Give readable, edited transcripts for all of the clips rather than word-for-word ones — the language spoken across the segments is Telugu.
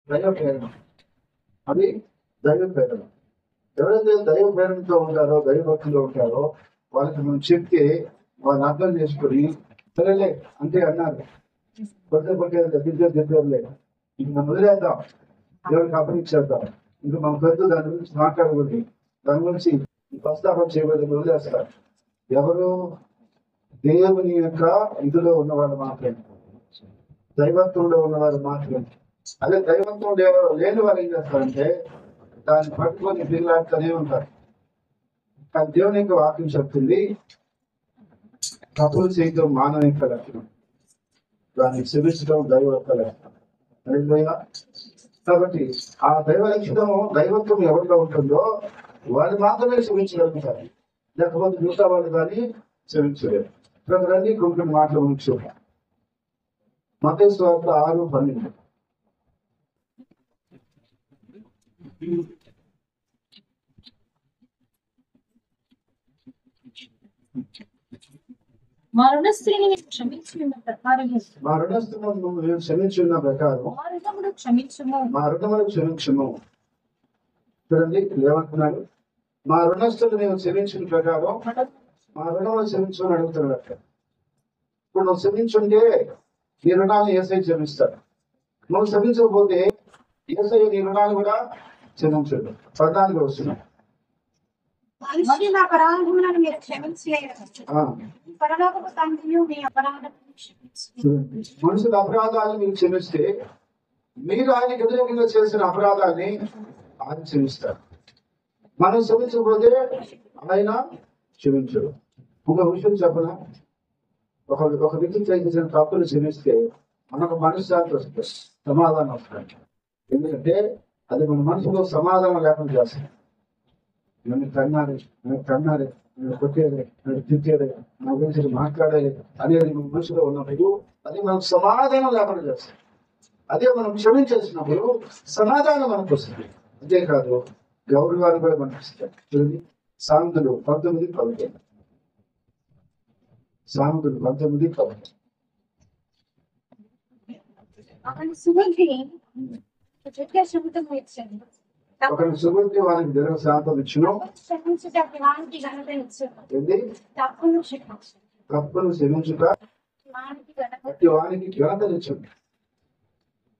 దైవ ప్రేరణ. అది దైవ ప్రేరణ. ఎవరైతే దైవ ప్రేరణతో ఉంటారో, దైవభక్తిలో ఉంటారో వాళ్ళకి మనం చెప్తే వాళ్ళని అర్థం చేసుకొని సరేలే అంటే అన్నారు, కొట్టే దిద్దారులే, ఇంక మనం వదిలేద్దాం, దేవుడికి అప్పగించేద్దాం, ఇంకా మన పెద్ద దాని గురించి మాట్లాడకూడదు, దాని గురించి ప్రస్తాపన చేయబడి వదిలేస్తారు. ఎవరు? దేవుని యొక్క ఇదిలో ఉన్నవాళ్ళు మాత్రమే, దైవత్వంలో ఉన్నవారు మాత్రమే. అదే దైవత్వం లేని వారు ఏం చేస్తారంటే దాన్ని పట్టుకొని తిరిగిలాడుతూనే ఉంటారు. కానీ దేవుని యొక్క వాక్యం చెప్తుంది, తప్పులు చేయడం మానవ యొక్క లక్షణం, దాన్ని క్షమించడం దైవ యొక్క లక్షణం. కాబట్టి ఆ దైవ లక్షణము, దైవత్వం ఎవరిలో ఉంటుందో వారు మాత్రమే క్షమించగలుగుతారు, లేకపోతే మిగతా వాళ్ళు కానీ క్షమించలేరు. రండి కొన్ని మాటలు ఉంచు. మత్తయి సువార్త 6:12. మా రుణస్థితిని క్షమించున్న ప్రకారం మా రుణములు క్షమించుము. చూడండి ఏమంటున్నాడు? మా రుణస్థులు నేను క్షమించిన ప్రకారం మా రుణములు క్షమించమని అడుగుతున్నాడు. ఇప్పుడు నువ్వు క్షమించుంటే నీ రుణాలను యేసయ్య క్షమిస్తాడు. నువ్వు క్షమించకపోతే యేసయ్య నీ రుణాలు కూడా క్షమించడు. ప్రధానంగా వస్తున్నాడు. మనుషుల అపరాధములను మీరు క్షమించలేరు, పరలోకపు తండ్రియు మీ అపరాధములను క్షమించును. మనుషుల అపరాధాలను మీరు క్షమిస్తే మీరు ఆయనకి వ్యతిరేకంగా చేసిన అపరాధాన్ని ఆయన క్షమిస్తారు. మనం క్షమించకపోతే ఆయన క్షమించడు. ఒక విషయం చెప్పన, ఒక వ్యక్తి చేసిన తప్పులు క్షమిస్తే మనకు మనశ్శాంతి వస్తుంది, సమాధానం వస్తుంది. ఎందుకంటే అది మన మనసులో సమాధానం లేకుండా చేస్తుంది. నన్ను కన్నారే, నన్ను కొట్టేదే, నన్ను తిట్టేదే, నా గురించి మాట్లాడేది అనేది మన మనసులో ఉన్నప్పుడు అది మనకు సమాధానం లేకుండా చేస్తుంది. అదే మనం క్షమించేసినప్పుడు సమాధానం మనకు వస్తుంది. అంతేకాదు గౌరవాన్ని కూడా మనకు ఇస్తారు. చూడండి సామెతలు 19:11. సామెతలు 19:11. ఒకని సుగంధి ఒకరి సుగంధి వారికి జరగ శాంతం ఇచ్చును, తప్పును క్షమించుట అట్టి వానికి ఘనతనిచ్చును.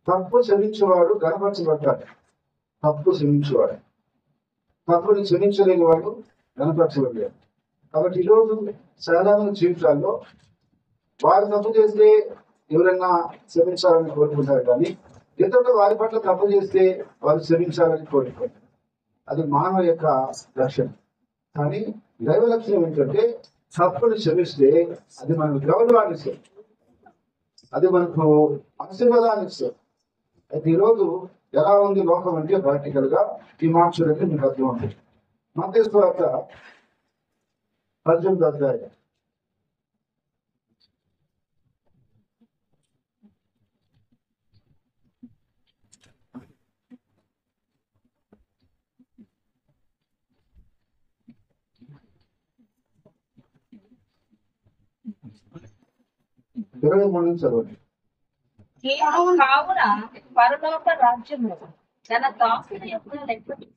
తప్పు క్షమించేవాడు గణపరచబడతాడు. తప్పు క్షమించేవాడు, తప్పుని క్షమించలేని వాడు గణపరచబడ్డాడు. కాబట్టి ఈరోజు చాలా మంది జీవితాల్లో వారు తప్పు చేస్తే ఎవరైనా క్షమించాలని కోరుకుంటారు, కానీ ఇతరులు వారి పట్ల తప్పు చేస్తే వారు క్షమించాలని కోరుకుంటారు. అది మానవ యొక్క లక్షణం. కానీ దైవ లక్షణం ఏంటంటే తప్పుని క్షమిస్తే అది మనకు గౌరవాన్ని ఇస్తుంది, అది మనకు ఆశీర్వాదాన్ని ఇస్తుంది. అయితే ఈరోజు ఎలా ఉంది లోకం అంటే ప్రాక్టికల్ గా ఈ మాట చూడండి, మీకు అర్థం ఉంటుంది. మత్తయి సువార్త 18వ అధ్యాయం. చదవండి. కావున పరలోక రాజ్యము తన దాసుల యొక్క లెక్కటి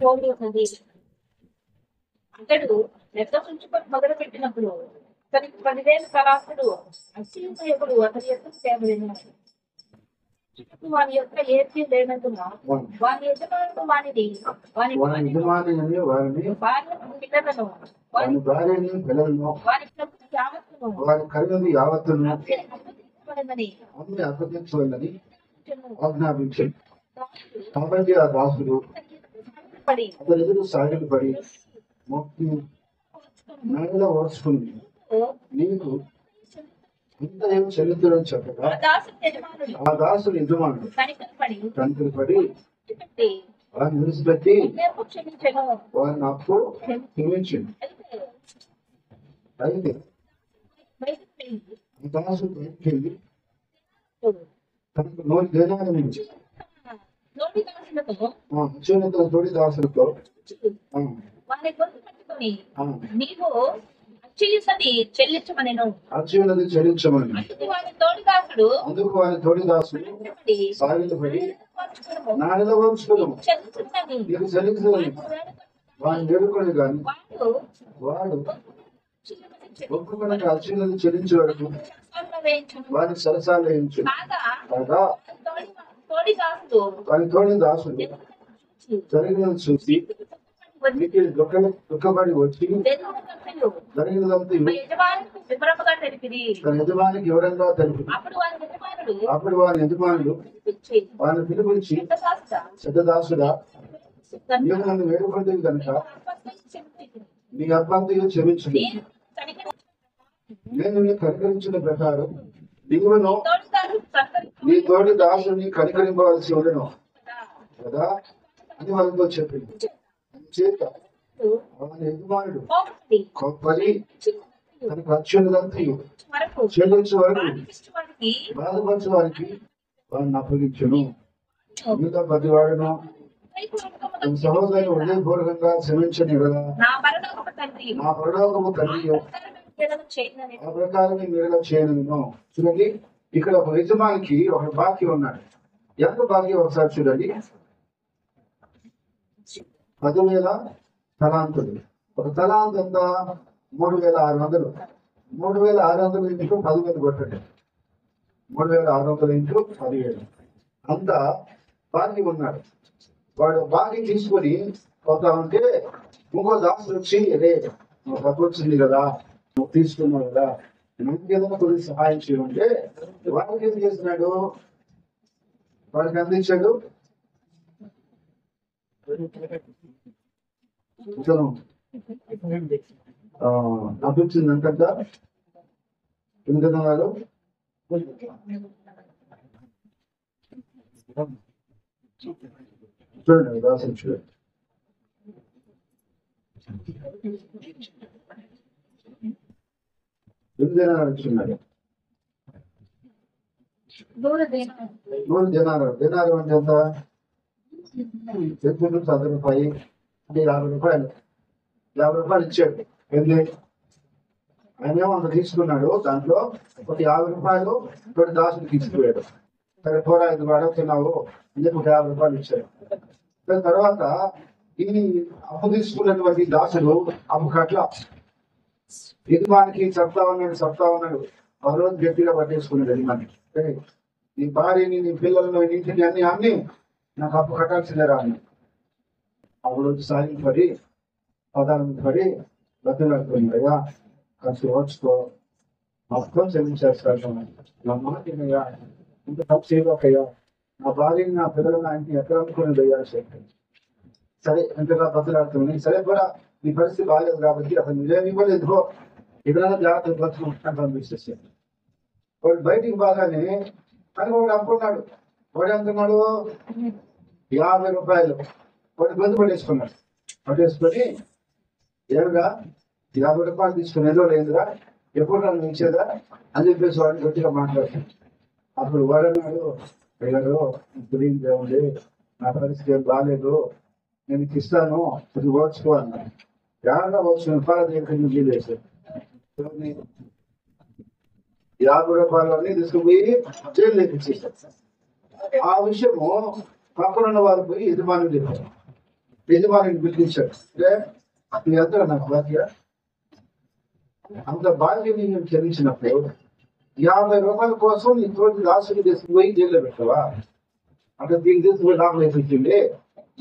పోలి ఉన్నది. అతడు లెక్క ఉంచుకొని మొదలు పెట్టినప్పుడు తనకి 10,000 తలాంతులు అత్యుపయోగుడు అతని యొక్క సేవ లేనాడు. వాని యొక్క ఏర్పీ లేనందున వాని యజమానుడు వాని పిల్లలను పిల్లలను వారి కలిగినది యావత్తును అప్పగించవలని ఆజ్ఞాపించాడు. కాబట్టి ఆ దాసుడు అతని ఎదురు సాగిలపడి మొక్కి మేడ ఓర్చుకుంది, నీకు ఇంత ఏం చెల్లిద్దని చెప్పగా ఆ దాసుడు యజమానుడు కనికరి పడి వారిని విడిచిపెట్టి వారిని అప్పు క్షమించింది. అయితే దాసుడు బయటికి వెళ్ళి తనకు నోటి దేనాన్ని నుంచి తోడి దాసులతో వారిని గొంతు పట్టుకొని నీవు అచ్యున్నది చెల్లించమనెను. అచ్యున్నది చెల్లించమని. అందుకు వాని తోడిదాసుడు సాగిలపడి నా నిలవంచుకును చెల్లించున్నది నీకు చెల్లించదని వాడిని వేడుకొని కానీ వాడు ఒప్పుకొనక అచ్యున్నది చెల్లించే వరకు వాడిని సరసాలు వేయించు. కాగా వాని తోడి దాసుడు జరిగినది చూసి దుఃఖపడి వచ్చి జరిగినదంతా తన యజమానికి వివరంగా తెలిపి అప్పుడు వాని యజమానుడు వారిని పిలిపించి సిద్ధదాసుడా నేను నన్ను వేడుకుంటుంది కనుక నీ అబ్బాయి క్షమించు. నేను నీ కనికరించిన ప్రకారం దిగువను నీ తోటి దాసుని కనికరింపవలసి ఉండను కదా అని వాళ్ళతో చెప్పింది. చేత వాని యజమానుడు కొప్పరి తనకు అత్యున్నదంతయు చెల్లించే వరకు బాధపరచు వారికి వాడిని అప్పగించును. మిగతా ప్రతివాడును సహోదరుని హృదయపూర్వకంగా క్షమించని ఎడల నా పరలోకపు తండ్రి ఆ ప్రకారం మీరు చేయను. చూడండి, ఇక్కడ ఒక యజమానికి ఒక బాకీ ఉన్నాడు. ఎంత బాకీ ఒకసారి చూడండి. 10,000 తలాంతులు. ఒక తలాంత్ ఎంత? 3,600. 3,600 ఇంటూ 10,000 కొట్టండి. 3,600 ఇంటూ 10,000 అంత బాకీ ఉన్నాడు. వాడు బాకీ తీసుకొని పోతా ఉంటే ఇంకో దాసులు వచ్చి అదే నువ్వు తప్పు వచ్చింది కదా, నువ్వు తీసుకున్నావు కదా, నువ్వు ఏదైనా కొద్దిగా సహాయం చేయమంటే వాడికి ఏం చేస్తున్నాడు? వాడికి అందించాడు ఇతను అభివృద్ధి అంతట ఎందుకన్నారు చూడండి, రాసి చూడండి. ఎందుకైనా నడుచున్నాడు 100 దినారు. దినారు అంటే ఎంత? 100 రూపాయి అంటే 50 రూపాయలు. 50 రూపాయలు ఇచ్చాడు. ఏంటి ఆయన ఏమో అంత తీసుకున్నాడు. దాంట్లో ఒక 50 రూపాయలు తోటి దాసుడికి ఇచ్చిపోయాడు. సరే పోరా, ఇది వాడుతున్నావు అని చెప్పి 50 రూపాయలు ఇచ్చాడు. దాని తర్వాత ఈ అప్పు తీసుకున్నటువంటి దాసుడు అప్పు కట్ల యజమానికి చెప్తా ఉన్నాడు. ఒక రోజు గట్టిగా పట్టేసుకున్నాడు యజమాని. నీ భార్యని, నీ పిల్లలను, నీటిని అన్ని నాకు అప్పు కట్టాల్సిందే రాని. అప్పుడు వచ్చి సాధింపడి పడి బతులాడుతుంది. అయ్యా కాస్త ఓర్చుకో, మొత్తం చెల్లించేస్తాను. నా మాటయ్యా, ఇంత తప్పు చేయబోకయ్యా, నా భార్యని, నా పిల్లలను ఆయనకి ఎక్కడ అనుకునేది అయ్యా చెప్పి సరే ఎంతగా బతులాడుతుంది. సరే కూడా నీ పరిస్థితి బాగాలేదు కాబట్టి అసలు నువ్వేమి ఇవ్వలేదు, ఎక్కడైనా జాగ్రత్త బతుకుంటున్నాను పంపించేసాను. వాడు బయటికి బాగానే కానీ వాడు అనుకున్నాడు. వాడు అంటున్నాడు 50 రూపాయలు వాడు గొంతు పట్టేసుకొని ఏడుగా 50 రూపాయలు తీసుకునేదో లేదురా, ఎప్పుడు నన్ను ఇచ్చేదా అని చెప్పేసి వాడిని గట్టిగా మాట్లాడుతాడు. అప్పుడు వాడన్నాడు, అయ్యారు గురించి ఏముంది, నా పరిస్థితి ఏం బాగాలేదు, నేను ఇస్తాను అది ఓర్చుకో అన్నాడు. ఎవరైనా వచ్చిన రూపాయలు దగ్గర చేశాడు. 50 రూపాయలని తీసుకుపోయి జైలు లేపించేశాడు. ఆ విషయము పక్కనున్న వారు పోయి యజమాని చెప్పారు. యజమానిని పిలిపించాడు. అంటే ఎంత నాకు బాధ్యత, అంత బాధ్యత నేను చెల్లించినప్పుడు 50 రూపాయల కోసం నీ తోటి దాసుని తీసుకుపోయి జైల్లో పెట్టావా? అంటే దీన్ని తీసుకుపోయి లోపల వేపించింది,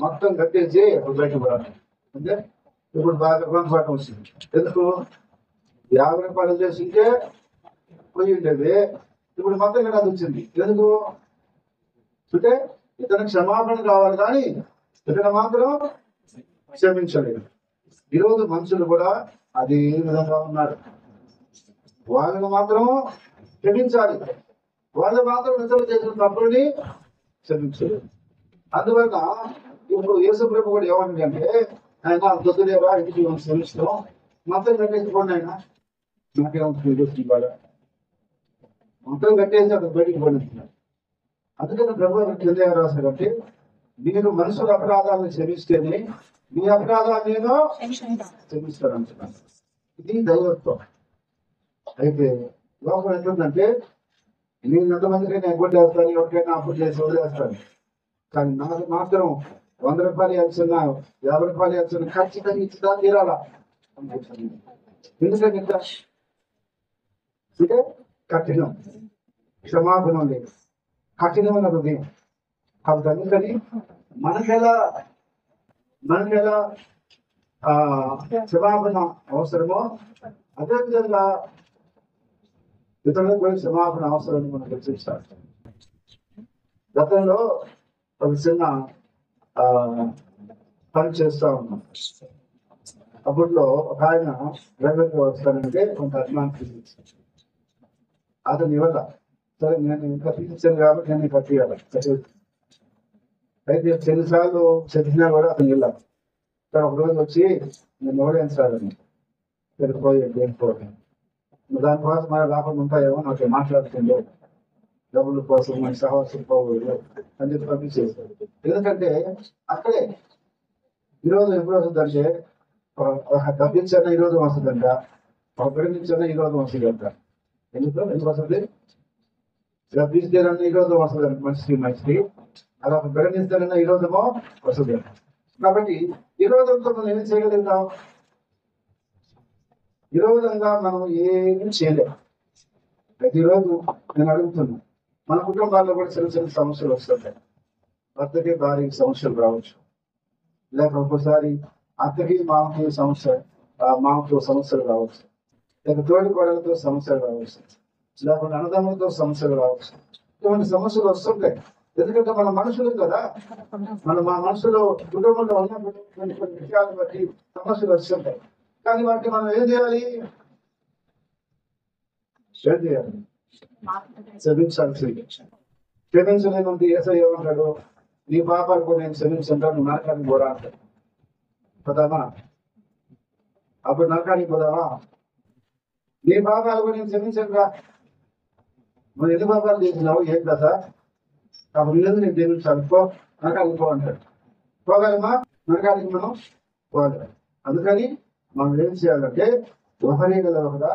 మొత్తం కట్టేసి బయటపడాలి. అంటే ఇప్పుడు బాగా గుణపాఠం వచ్చింది. ఎందుకు 50 రూపాయలు చేసింటే పోయి ఉండేది, ఇప్పుడు మొత్తం కదా వచ్చింది. ఎందుకు అంటే ఇతనికి క్షమాపణ కావాలి కానీ ఇతను మాత్రం క్షమించలేదు. ఈరోజు మనుషులు కూడా అదే విధంగా ఉన్నారు. వాళ్ళని మాత్రం క్షమించాలి, వాళ్ళు మాత్రం ఇతరులు చేసిన తప్పుల్ని క్షమించలేదు. అందువల్ల ఇప్పుడు యేసుప్రభు కూడా ఏమండి అంటే, ఆయన దొద్దులేవా ఇంటికి క్షమిస్తాం, మొత్తం కట్టేసుకోండి, ఆయన నాకేమవుతుంది ఇవాళ మొత్తం కట్టేసి అతను బయటికి పండిస్తున్నాడు. అందుకని ప్రభు కింద ఏం రాశారంటే, మీరు మనుషుల అపరాధాలను క్షమిస్తేనే మీ అపరాధాలు నేను క్షమిస్తాను అంటున్నాను. ఇది దైవత్వం. అయితే లోకం ఎట్లుందంటే నేను ఎంతమందికి నేను కొట్టేస్తాను, ఎవరికైనా అప్పుడు చేసి వదిలేస్తాను. కానీ నాకు మాత్రం 100 రూపాయలు ఇవ్వాల్సిన 50 రూపాయలు ఇవ్వాల్సిన ఖచ్చితంగా ఇచ్చుదా తీరాలా. ఎందుకంటే ఇట్లా అంటే కఠినం, క్షమాపణం లేదు, కఠినమైన హృదయం. కాబట్టి అందుకని మనకెలా క్షమాపణ అవసరమో అదేవిధంగా ఇతరులకు కూడా క్షమాపణ అవసరం మనకు చూస్తారు. గతంలో ఒక చిన్న పని చేస్తా ఉన్నాం. అప్పట్లో ఒక ఆయన డ్రైవర్గా వస్తానంటే కొంత అభిమానం అతని వల్ల సరే నేను ఇంకా తీర్చాను కాబట్టి నేను కట్టియాలి. అయితే చెన్నిసార్లు చెప్పినా కూడా అతను వెళ్ళాలి. ఒక రోజు వచ్చి నేను ఎవడేం సార్ అని వెళ్ళిపోయి దానికోసం మన రాకుండా ఉంటాయేమో నాకు మాట్లాడుతుండే డబ్బుల కోసం మన సహవాసం పోకూడదు అని చెప్పి పంపించేస్తారు. ఎందుకంటే అక్కడే ఈరోజు ఎప్పుడు వస్తుందంటే డబ్బు ఇచ్చానా ఈరోజు వస్తుందంట, ఒక బిడ్డ ఇచ్చానా ఈరోజు వస్తుందంట. ఎందుకు వస్తుంది? డబ్బు ఇస్తేనన్నా ఈరోజు వస్తుందంట మనిషికి, అలా ఒక బిడ్డ ఇస్తేనన్నా ఈరోజుమో వస్తుంది. కాబట్టి ఈరోజంతా మనం ఏం చేయగలుగుతాం? ఈరోజంగా మనం ఏమీ చేయలేము. ప్రతిరోజు నేను అడుగుతున్నా, మన కుటుంబాల్లో కూడా చిన్న చిన్న సమస్యలు వస్తుంటాయి. భర్తకి భార్యకి సమస్యలు రావచ్చు, లేక ఒక్కోసారి అత్తకి మామకి మామతో సమస్యలు రావచ్చు, లేక తోటి కోడలతో సమస్యలు రావచ్చు, లేకపోతే అన్నదమ్ములతో సమస్యలు రావచ్చు. ఇటువంటి సమస్యలు వస్తుంటాయి. ఎందుకంటే మన మనుషులు కదా, మా మనుషులు కుటుంబంలో ఉన్నప్పుడు కొన్ని విషయాలను బట్టి సమస్యలు వస్తుంటాయి. కానీ వాటిని మనం ఏం చేయాలి? క్షమించాల్సింది. క్షమించలేనంటే ఏసై ఏమంటాడు? నీ పాపాలు కూడా నేను క్షమించుంటాను, నువ్వు నరకానికి పోరా అంటాడు. పోదామా? అప్పుడు నరకానికి పోదామా? నీ పాపాలు కూడా నేను క్షమించను రా, నువ్వు ఎన్ని పాపాలు చేసినావు ఏం కదా, అప్పుడు లేదు నేను క్షమించాలి, పో నరకానికి పో అంటాడు. పోగలమా? నరకానికి మనం పోగలం. అందుకని మనం ఏం చేయాలంటే ఒకరిగా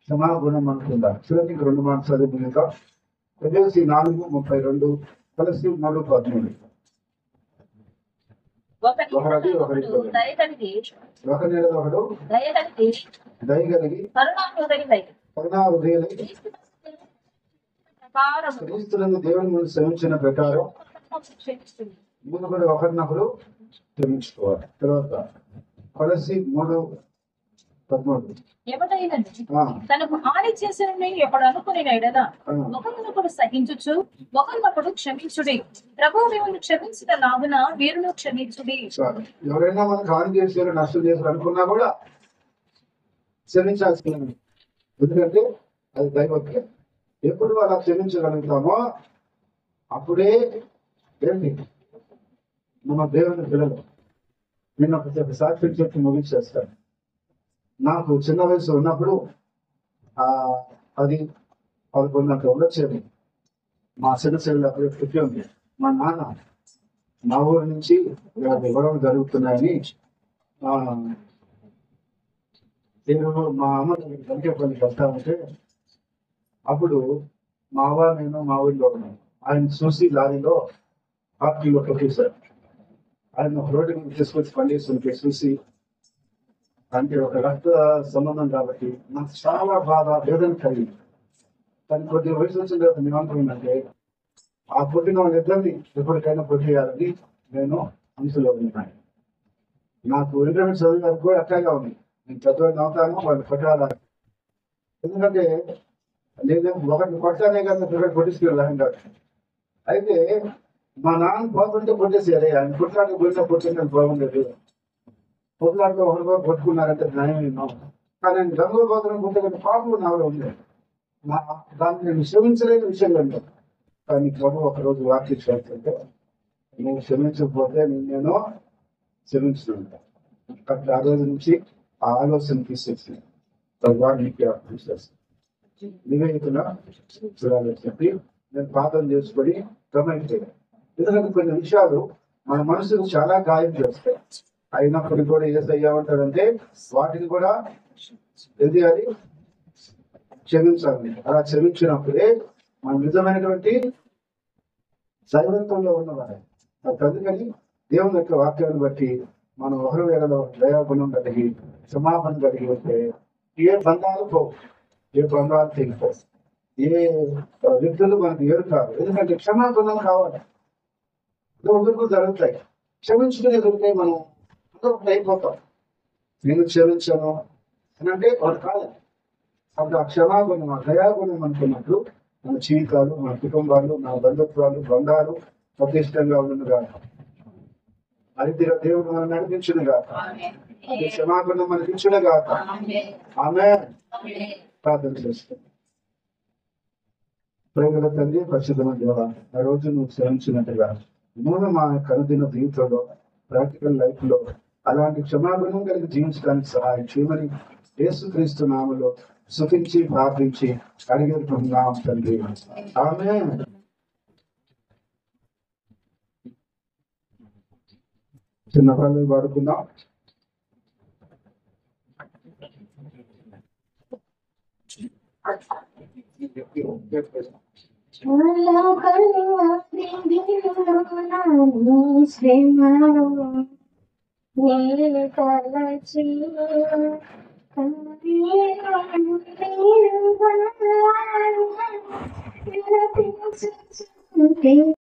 క్షమాగుణం అనుకుందాం. చూడండి 2 మార్క్స్ చదువుకుందాం. Efesios 4:32, Efesios 3:13. దయగలిగి క్రీస్తులను దేవుని ముందు శ్రమించిన ప్రకారం ముందు కూడా ఒకరినొకరు క్షమించుకోవాలి. తర్వాత Efesios 3:13. తనకు హాని చేసిన ఎప్పుడు అనుకునే ఒకరినొకడు సహించుచు ఒకరినొకడు క్షమించుడి. ప్రభు మిమ్మల్ని క్షమించిన లాగున వీరును క్షమించుడి. ఎవరైనా మనకు హాని చేశారు, నష్టం చేశారు అనుకున్నా కూడా క్షమించాల్సింది. ఎందుకంటే అది దైవత్వం. ఎప్పుడు అలా క్షమించగలుగుతామో అప్పుడే ఏంటి మన దేవుని పిల్లలు. నేను ఒక సాక్షి చెప్పి ముగించేస్తాను. నాకు చిన్న వయసు ఉన్నప్పుడు 10-11 ఉండొచ్చేది. మా చిన్న అప్పుడు పుట్టి ఉంది. మా నాన్న మా ఊరి నుంచి గొడవలు జరుగుతున్నాయని నేను మా అమ్మ గంటేపల్లికి వెళ్తా ఉంటే అప్పుడు మా అవ్వ నేను మా ఊరిలో ఉన్నాను. ఆయన చూసి లారీలో పార్టీలో కొట్టేశారు. ఆయన ఒక రోడ్డు మీద తీసుకొచ్చి పండిస్తుంటే చూసి, అంటే ఒక రక్త సంబంధం కాబట్టి నాకు చాలా బాధ వేదన కలిగింది. కానీ కొద్దిగా వయసు వచ్చిన తర్వాత ఏమంటుందంటే ఆ పుట్టిన వాళ్ళిద్దరిని ఎప్పటికైనా పొట్టేయాలని నేను మనసులో ఉన్నాను. నాకు ఇంటర్మీడియట్ చదివిన కూడా అట్లాగా ఉంది. నేను చదువుని అవుతాను, వాళ్ళు కొట్టాలని. ఎందుకంటే నేను ఒకరిని కొట్టానే కదా పిల్లలు కొట్టించుకెళ్ళాను. అయితే మా నాన్న పోతుంటే కొట్టేసేయాలి. ఆయన పుట్టినాడు పోయినా కొట్టిన బాగుండేది. పొట్లాడుతూ ఒకరితో కొట్టుకున్నారంటే న్యాయం విన్నాం. కానీ ఆయన గంగలో పోతున్న కొట్టే పాపం నాలో ఉంది. దాన్ని నేను క్షమించలేని విషయంలో ఉన్నాను. కానీ ప్రభు ఒకరోజు వాక్యం చేస్తుంటే నువ్వు క్షమించకపోతే నేను క్షమించుకుంటా. కాబట్టి ఆ రోజు నుంచి ఆ ఆలోచన తీసేసి నివేదికగా చూడాలని చెప్పి నేను ప్రార్థన చేసుకొని గమనించాను. ఎందుకంటే కొన్ని విషయాలు మన మనసుకు చాలా గాయం చేస్తాయి. అయినప్పటికీ కూడా ఏసయ్యా ఉంటాడంటే వాటిని కూడా ఏం చేయాలి? క్షమించాలి. అలా క్షమించినప్పుడే మనం నిజమైనటువంటి దైవత్వంలో ఉన్నవారు. అందుకని దేవుని యొక్క వాక్యాన్ని బట్టి మనం ఒకరి వేళలో దయాగుణం కలిగి క్షమాపణ కలిగి ఉంటే ఏ బంధాలు పోవు, ఏ బంధాలు తెగిపోవు, ఏ వ్యక్తులు మనకు ఏరు కాదు. ఎందుకంటే క్షమాగుణం కావాలి. ఒదురుకు జరుగుతాయి. క్షమించుకునే దొరికే మనం ఒకటి అయిపోతాం. నేను క్షమించాను అని అంటే వాడు కాదు. అప్పుడు ఆ క్షమాగుణం, ఆ దయాగుణం అనుకున్నట్లు మన జీవితాలు, మన కుటుంబాలు, మన బంధుత్వాలు, బంధాలు ప్రతిష్టంగా ఉండగా అరితిగా దేవుడు మనం నడిపించునుగా, క్షమాగుణం మనకించునుగా. ఆమె ప్రార్థన చేస్తాం. ప్రేమల తండ్రి, పరిశుద్ధమైన దేవా, ఆ రోజు నువ్వు క్షమించినట్టుగా మేము మా అనుదిన జీవితంలో, ప్రాక్టికల్ లైఫ్ లో అలాంటి క్షమాగుణం కలిగి జీవించడానికి సహాయం చేయమని యేసుక్రీస్తు నామములో స్తుతించి ప్రార్థించి అడిగేస్తున్నాం తండ్రి. ఆమేన్. చిన్న పనులు వాడుకుందాం. శ్రేమ